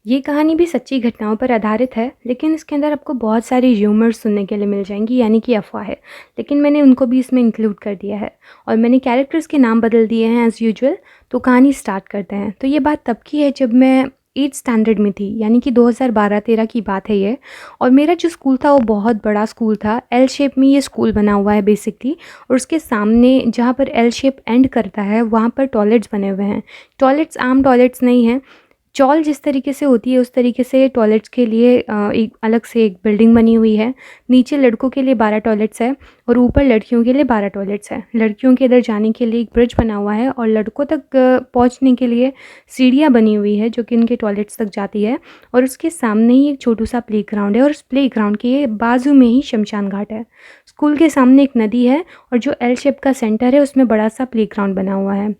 ये कहानी भी सच्ची घटनाओं पर आधारित है, लेकिन इसके अंदर आपको बहुत सारी र्यूमर्स सुनने के लिए मिल जाएँगी, यानी कि अफ़वाहें। लेकिन मैंने उनको भी इसमें इंक्लूड कर दिया है और मैंने कैरेक्टर्स के नाम बदल दिए हैं एज़ यूजुअल। तो कहानी स्टार्ट करते हैं। तो ये बात तब की है जब मैं 8th स्टैंडर्ड में थी, यानी कि 2012-13 की बात है ये। और मेरा जो स्कूल था वो बहुत बड़ा स्कूल था। एल शेप में ये स्कूल बना हुआ है बेसिकली, और उसके सामने जहाँ पर एल शेप एंड करता है वहाँ पर टॉयलेट्स बने हुए हैं। टॉयलेट्स आम टॉयलेट्स नहीं हैं। चॉल जिस तरीके से होती है उस तरीके से टॉयलेट्स के लिए एक अलग से एक बिल्डिंग बनी हुई है। नीचे लड़कों के लिए 12 टॉयलेट्स है और ऊपर लड़कियों के लिए 12 टॉयलेट्स है। लड़कियों के इधर जाने के लिए एक ब्रिज बना हुआ है और लड़कों तक पहुंचने के लिए सीढ़ियां बनी हुई है जो कि इनके टॉयलेट्स तक जाती है। और उसके सामने ही एक छोटू सा प्लेग्राउंड है और उस प्लेग्राउंड के बाजू में ही शमशान घाट है। स्कूल के सामने एक नदी है और जो एल शेप का सेंटर है उसमें बड़ा सा प्लेग्राउंड बना हुआ है।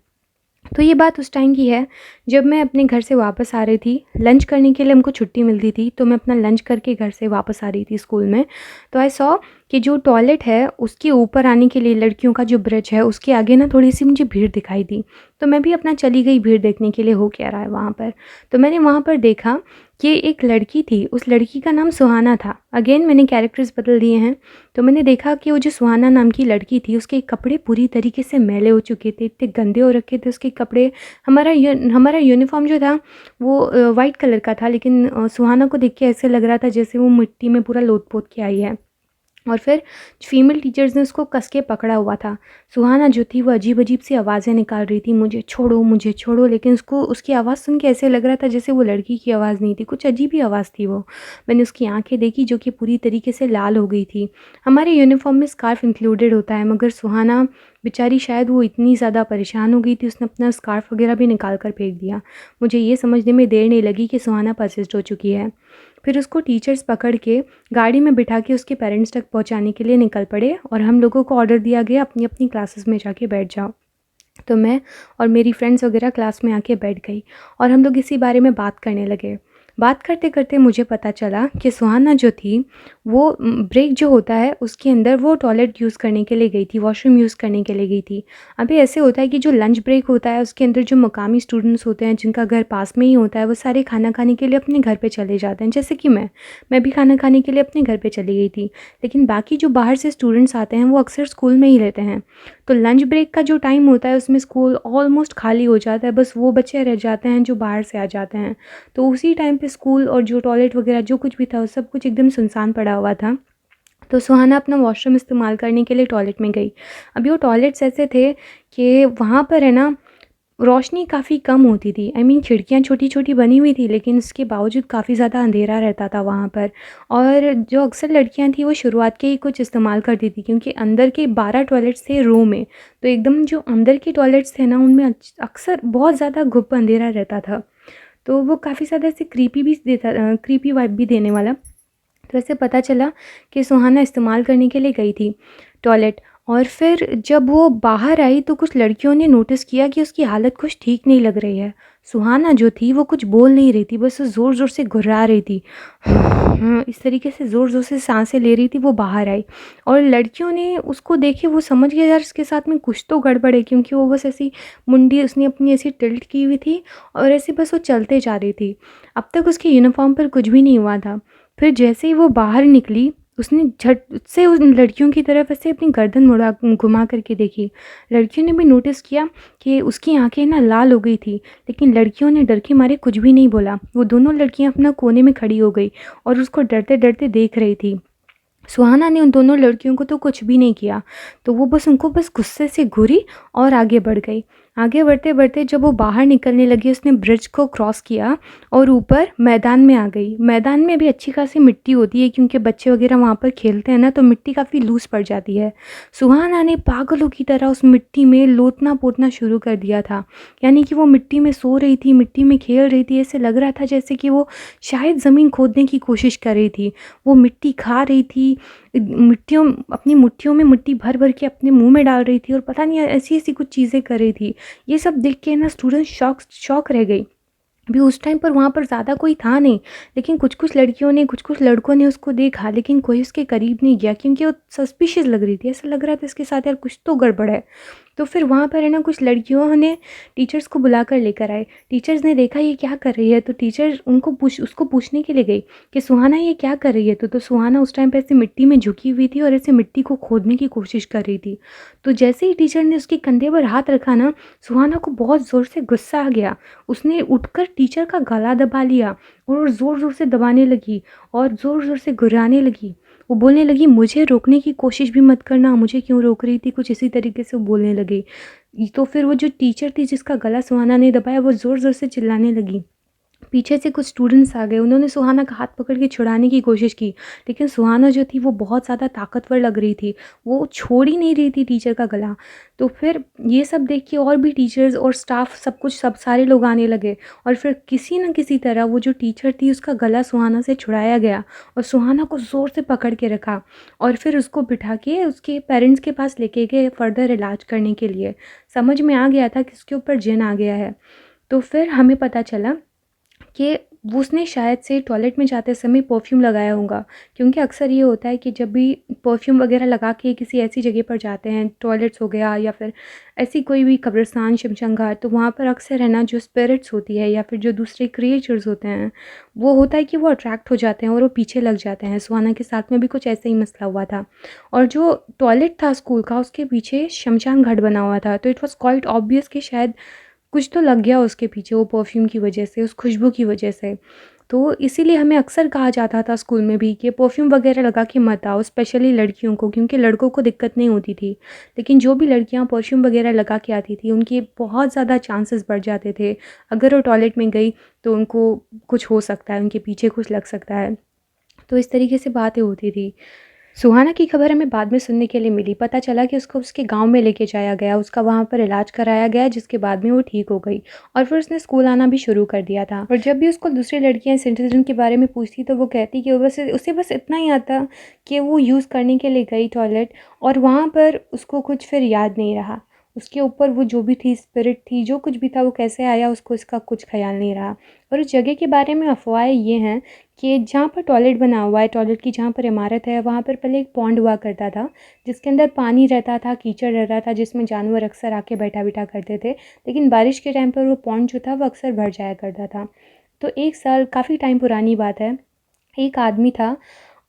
तो ये बात उस टाइम की है जब मैं अपने घर से वापस आ रही थी। लंच करने के लिए हमको छुट्टी मिलती थी, तो मैं अपना लंच करके घर से वापस आ रही थी स्कूल में। तो आई सॉ कि जो टॉयलेट है उसके ऊपर आने के लिए लड़कियों का जो ब्रिज है उसके आगे ना थोड़ी-सी मुझे भीड़ दिखाई दी। तो मैं भी अपना चली गई भीड़ देखने के लिए हो क्या रहा है वहाँ पर। तो मैंने वहाँ पर देखा कि एक लड़की थी, उस लड़की का नाम सुहाना था। अगेन मैंने कैरेक्टर्स बदल दिए हैं। तो मैंने देखा कि वो जो सुहाना नाम की लड़की थी उसके कपड़े पूरी तरीके से मैले हो चुके थे, इतने गंदे हो रखे थे उसके कपड़े। हमारा यूनिफ़ॉर्म जो था वो वाइट कलर का था, लेकिन सुहाना को देख के ऐसे लग रहा था जैसे वो मिट्टी में पूरा लोत-पोत के आई है। और फिर फीमेल टीचर्स ने उसको कस के पकड़ा हुआ था। सुहाना जो थी वो अजीब-अजीब सी आवाज़ें निकाल रही थी, मुझे छोड़ो, लेकिन उसको उसकी आवाज़ सुन के ऐसे लग रहा था जैसे वो लड़की की आवाज़ नहीं थी, कुछ अजीब ही आवाज़ थी वो। मैंने उसकी आँखें देखी जो कि पूरी तरीके से लाल हो गई थी। हमारे यूनिफ़ॉर्म में स्कार्फ़ इंक्लूडेड होता है, मगर सुहाना बेचारी शायद वो इतनी ज़्यादा परेशान हो गई थी, उसने अपना स्कार्फ़ वग़ैरह भी निकाल कर फेंक दिया। मुझे ये समझने में देर नहीं लगी कि सुहाना पोसेस्ड हो चुकी है। फिर उसको टीचर्स पकड़ के गाड़ी में बिठा के उसके पेरेंट्स तक पहुंचाने के लिए निकल पड़े और हम लोगों को ऑर्डर दिया गया अपनी अपनी क्लासेस में जाके बैठ जाओ। तो मैं और मेरी फ्रेंड्स वगैरह क्लास में आके बैठ गई और हम लोग इसी बारे में बात करने लगे। बात करते करते मुझे पता चला कि सुहाना जो थी वो ब्रेक जो होता है उसके अंदर वो टॉयलेट यूज़ करने के लिए गई थी, वॉशरूम यूज़ करने के लिए गई थी। अभी ऐसे होता है कि जो लंच ब्रेक होता है उसके अंदर जो मकामी स्टूडेंट्स होते हैं जिनका घर पास में ही होता है वो सारे खाना खाने के लिए अपने घर पे चले जाते हैं, जैसे कि मैं भी खाना खाने के लिए अपने घर पे चली गई थी। लेकिन बाकी जो बाहर से स्टूडेंट्स आते हैं वो अक्सर स्कूल में ही रहते हैं। तो लंच ब्रेक का जो टाइम होता है उसमें स्कूल ऑलमोस्ट खाली हो जाता है, बस वो बच्चे रह जाते हैं जो बाहर से आ जाते हैं। तो उसी टाइम पे स्कूल और जो टॉयलेट वगैरह जो कुछ भी था वो सब कुछ एकदम सुनसान पड़ा हुआ था। तो सुहाना अपना वॉशरूम इस्तेमाल करने के लिए टॉयलेट में गई। अभी वो टॉयलेट्स ऐसे थे कि वहाँ पर है ना रोशनी काफ़ी कम होती थी। आई मीन खिड़कियाँ छोटी-छोटी बनी हुई थी, लेकिन उसके बावजूद काफ़ी ज़्यादा अंधेरा रहता था वहाँ पर। और जो अक्सर लड़कियाँ थी वो शुरुआत के ही कुछ इस्तेमाल करती थी, क्योंकि अंदर के 12 टॉयलेट्स थे रो में। तो एकदम जो अंदर के टॉयलेट्स थे ना उनमें अक्सर बहुत ज़्यादा गुप्त अंधेरा रहता था। तो वो काफ़ी ज़्यादा ऐसे क्रीपी वाइब भी देने वाला। तो ऐसे पता चला कि सुहाना इस्तेमाल करने के लिए गई थी टॉयलेट। और फिर जब वो बाहर आई तो कुछ लड़कियों ने नोटिस किया कि उसकी हालत कुछ ठीक नहीं लग रही है। सुहाना जो थी वो कुछ बोल नहीं रही थी, बस वो ज़ोर-ज़ोर से घुर्रा रही थी। इस तरीके से ज़ोर-ज़ोर से साँसें ले रही थी। वो बाहर आई और लड़कियों ने उसको देखे, वो समझ गए यार इसके साथ में कुछ तो गड़बड़ है, क्योंकि वो बस ऐसी मुंडी उसने अपनी ऐसी टिल्ट की हुई थी और ऐसे बस वो चलते जा रही थी। अब तक उसके यूनिफ़ॉर्म पर कुछ भी नहीं हुआ था। फिर जैसे ही वो बाहर निकली, उसने झट से उन लड़कियों की तरफ ऐसे अपनी गर्दन मुड़ा घुमा करके देखी। लड़कियों ने भी नोटिस किया कि उसकी आँखें ना लाल हो गई थी, लेकिन लड़कियों ने डर के मारे कुछ भी नहीं बोला। वो दोनों लड़कियाँ अपना कोने में खड़ी हो गई और उसको डरते-डरते देख रही थी। सुहाना ने उन दोनों लड़कियों को तो कुछ भी नहीं किया, तो वो बस उनको बस गुस्से से घूरी और आगे बढ़ गई। आगे बढ़ते-बढ़ते जब वो बाहर निकलने लगी, उसने ब्रिज को क्रॉस किया और ऊपर मैदान में आ गई। मैदान में भी अच्छी खासी मिट्टी होती है, क्योंकि बच्चे वगैरह वहाँ पर खेलते हैं ना, तो मिट्टी काफ़ी लूज़ पड़ जाती है। सुहाना ने पागलों की तरह उस मिट्टी में लोटना-पोतना शुरू कर दिया था। यानी कि वो मिट्टी में सो रही थी, मिट्टी में खेल रही थी, ऐसे लग रहा था जैसे कि वो शायद ज़मीन खोदने की कोशिश कर रही थी। वो मिट्टी खा रही थी, अपनी मुट्ठियों में मिट्टी भर-भर के अपने मुँह में डाल रही थी और पता नहीं ऐसी-ऐसी कुछ चीज़ें कर रही थी। ये सब देख के ना स्टूडेंट शॉक रह गई। अभी उस टाइम पर वहाँ पर ज़्यादा कोई था नहीं, लेकिन कुछ-कुछ लड़कियों ने, कुछ-कुछ लड़कों ने उसको देखा, लेकिन कोई उसके करीब नहीं गया, क्योंकि वो सस्पिशियस लग रही थी। ऐसा लग रहा था इसके साथ यार कुछ तो गड़बड़ है। तो फिर वहाँ पर है ना कुछ लड़कियों ने टीचर्स को बुला कर लेकर आए। टीचर्स ने देखा ये क्या कर रही है, तो टीचर उसको पूछने के लिए गई कि सुहाना ये क्या कर रही है? तो सुहाना उस टाइम पे ऐसे मिट्टी में झुकी हुई थी और ऐसे मिट्टी को खोदने की कोशिश कर रही थी। तो जैसे ही टीचर ने उसके कंधे पर हाथ रखा ना, सुहाना को बहुत ज़ोर से गुस्सा आ गया। उसने उठकर टीचर का गला दबा लिया और ज़ोर-ज़ोर से दबाने लगी और ज़ोर-ज़ोर से गुर्राने लगी। वो बोलने लगी, मुझे रोकने की कोशिश भी मत करना, मुझे क्यों रोक रही थी? कुछ इसी तरीके से वो बोलने लगी। तो फिर वो जो टीचर थी जिसका गला सुहाना ने दबाया, वो ज़ोर-ज़ोर से चिल्लाने लगी। पीछे से कुछ स्टूडेंट्स आ गए, उन्होंने सुहाना का हाथ पकड़ के छुड़ाने की कोशिश की, लेकिन सुहाना जो थी वो बहुत ज़्यादा ताकतवर लग रही थी, वो छोड़ ही नहीं रही थी टीचर का गला। तो फिर ये सब देख के और भी टीचर्स और स्टाफ सब सारे लोग आने लगे और फिर किसी न किसी तरह वो जो टीचर थी उसका गला सुहाना से छुड़ाया गया और सुहाना को ज़ोर से पकड़ के रखा और फिर उसको बिठा के उसके पेरेंट्स के पास लेके गए फर्दर इलाज करने के लिए। समझ में आ गया था कि उसके ऊपर जिन आ गया है। तो फिर हमें पता चला कि वो उसने शायद से टॉयलेट में जाते समय परफ्यूम लगाया होगा, क्योंकि अक्सर ये होता है कि जब भी परफ्यूम वगैरह लगा के किसी ऐसी जगह पर जाते हैं, टॉयलेट्स हो गया या फिर ऐसी कोई भी कब्रिस्तान, शमशान घाट, तो वहाँ पर अक्सर है ना जो स्पिरिट्स होती है या फिर जो दूसरे क्रिएचर्स होते हैं, वो होता है कि वो अट्रैक्ट हो जाते हैं और वो पीछे लग जाते हैं। सुहाना के साथ में भी कुछ ऐसा ही मसला हुआ था और जो टॉयलेट था स्कूल का उसके पीछे शमशान घाट बना हुआ था, तो इट वॉज़ क्वाइट ऑब्वियस कि शायद कुछ तो लग गया उसके पीछे वो परफ्यूम की वजह से, उस खुशबू की वजह से। तो इसीलिए हमें अक्सर कहा जाता था स्कूल में भी कि परफ्यूम वगैरह लगा के मत आओ, स्पेशली लड़कियों को, क्योंकि लड़कों को दिक्कत नहीं होती थी। लेकिन जो भी लड़कियाँ परफ्यूम वगैरह लगा के आती थी, उनके बहुत ज़्यादा चांसेस बढ़ जाते थे। अगर वो टॉयलेट में गई तो उनको कुछ हो सकता है, उनके पीछे कुछ लग सकता है। तो इस तरीके से बातें होती थी। सुहाना की खबर हमें बाद में सुनने के लिए मिली। पता चला कि उसको उसके गाँव में लेके जाया गया, उसका वहाँ पर इलाज कराया गया, जिसके बाद में वो ठीक हो गई और फिर उसने स्कूल आना भी शुरू कर दिया था। और जब भी उसको दूसरी लड़कियाँ इस इंसिडेंट के बारे में पूछती तो वो कहती कि वो बस उसे बस इतना ही आता कि वो यूज़ करने के लिए गई टॉयलेट और वहाँ पर उसको कुछ फिर याद नहीं रहा। उसके ऊपर वो जो भी थी स्पिरिट थी, जो कुछ भी था, वो कैसे आया उसको इसका कुछ ख़्याल नहीं रहा। और उस जगह के बारे में अफ़वाहें ये हैं कि जहाँ पर टॉयलेट बना हुआ है, टॉयलेट की जहाँ पर इमारत है, वहाँ पर पहले एक पॉन्ड हुआ करता था, जिसके अंदर पानी रहता था, कीचड़ रहता था, जिसमें जानवर अक्सर आके बैठा-बिठा करते थे। लेकिन बारिश के टाइम पर वो पॉन्ड जो था वो अक्सर भर जाया करता था। तो एक साल, काफ़ी टाइम पुरानी बात है, एक आदमी था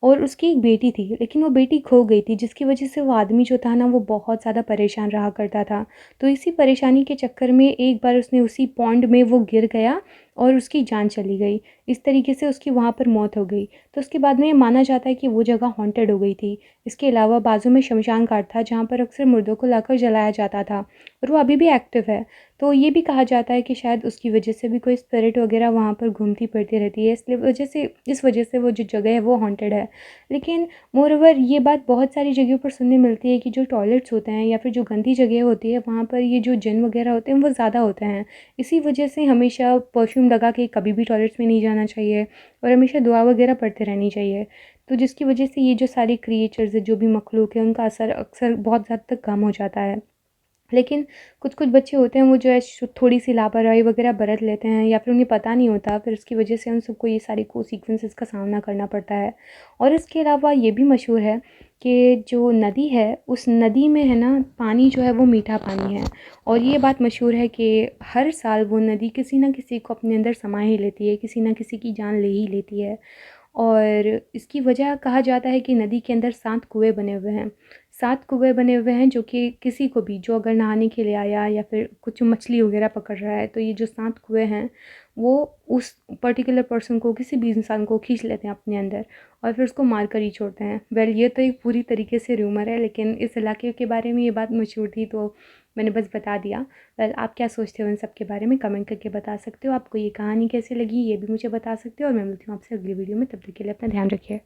और उसकी एक बेटी थी, लेकिन वो बेटी खो गई थी, जिसकी वजह से वो आदमी जो था ना वो बहुत ज़्यादा परेशान रहा करता था। तो इसी परेशानी के चक्कर में एक बार उसने उसी पॉन्ड में वो गिर गया और उसकी जान चली गई। इस तरीके से उसकी वहाँ पर मौत हो गई। तो उसके बाद में ये माना जाता है कि वो जगह हॉन्टेड हो गई थी। इसके अलावा बाजू में शमशान घाट था, जहाँ पर अक्सर मुर्दों को लाकर जलाया जाता था और वो अभी भी एक्टिव है। तो ये भी कहा जाता है कि शायद उसकी वजह से भी कोई स्पिरिट वगैरह वहाँ पर घूमती फिरती रहती है, इसलिए इस वजह से वो जो जगह है वो हॉन्टेड है। लेकिन मोरओवर ये बात बहुत सारी जगहों पर सुनने मिलती है कि जो टॉयलेट्स होते हैं या फिर जो गंदी जगह होती है, वहाँ पर ये जो जिन वगैरह होते हैं वो ज़्यादा होते हैं। इसी वजह से हमेशा परफ्यूम लगा के कभी भी टॉयलेट्स में नहीं जाना चाहिए और हमेशा दुआ वगैरह पढ़ते रहनी चाहिए। तो जिसकी वजह से ये जो सारे क्रिएचर्स है, जो भी मखलूक है, उनका असर अक्सर बहुत हद तक कम हो जाता है। लेकिन कुछ-कुछ बच्चे होते हैं वो जो है थोड़ी-सी लापरवाही वगैरह बरत लेते हैं या फिर उन्हें पता नहीं होता, फिर उसकी वजह से उन सबको ये सारी सीक्वेंसेस का सामना करना पड़ता है। और इसके अलावा ये भी मशहूर है कि जो नदी है, उस नदी में है ना पानी जो है वो मीठा पानी है और ये बात मशहूर है कि हर साल वो नदी किसी न किसी को अपने अंदर समा ही लेती है, किसी न किसी की जान ले ही लेती है। और इसकी वजह कहा जाता है कि नदी के अंदर 7 कुएँ बने हुए हैं। 7 कुएँ बने हुए हैं जो कि किसी को भी, जो अगर नहाने के लिए आया या फिर कुछ मछली वग़ैरह पकड़ रहा है, तो ये जो 7 कुएँ हैं, वो उस पर्टिकुलर पर्सन को, किसी भी इंसान को खींच लेते हैं अपने अंदर और फिर उसको मार कर ही छोड़ते हैं। वेल, ये तो एक पूरी तरीके से र्यूमर है, लेकिन इस इलाके के बारे में ये बात मशहूर थी तो मैंने बस बता दिया। वेल, आप क्या सोचते हो इन सब के बारे में? कमेंट करके बता सकते हो। आपको ये कहानी कैसी लगी ये भी मुझे बता सकते हो और मैं मिलती हूँ आपसे अगली वीडियो में। तब तक के लिए अपना ध्यान रखिए।